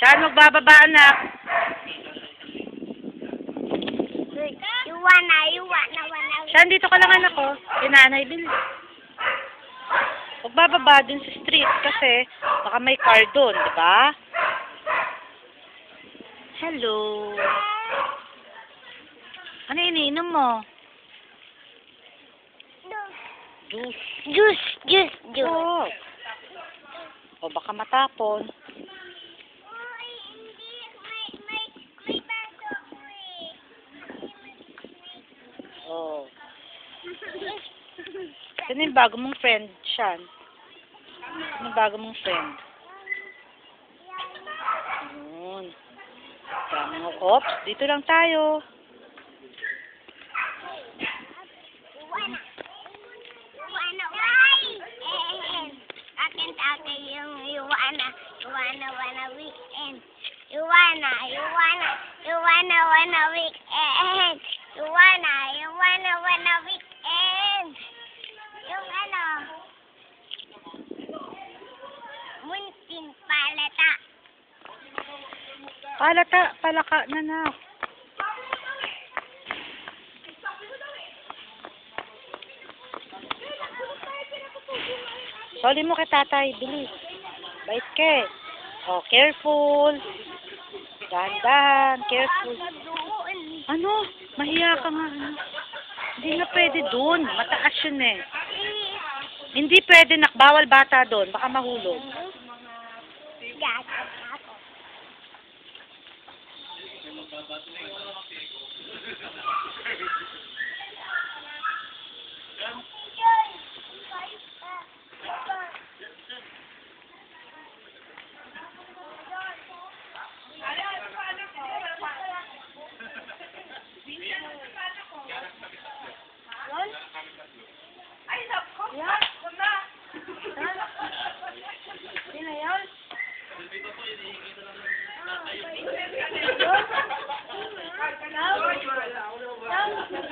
Saan magbababa, anak? Iwana. Saan dito ka lang, anak ko? Nanay, bilis. Magbababa dun sa street kasi baka may car doon, di ba? Hello. Ano iniinom mo? Juice. Oo. O baka matapon. Uy, hindi. May baso ako eh. Oo. Sino yung bago mong friend, Sean? Sino yung bago mong friend? Yun. Dami mo. Oops, dito lang tayo. Iwana. Akin yung Iwana weekend. Iwana weekend. Iwana weekend. Yung ano, munting palata. Palaka na na. Soli mo kay tatay, bilis. Bait ka eh. Oh, careful. Dahan-dahan, careful. Ano? Mahiya ka nga. Ano? Hindi na pwede doon. Mataas yun eh. Hindi pwede, bawal bata doon. Baka mahulog. Yan.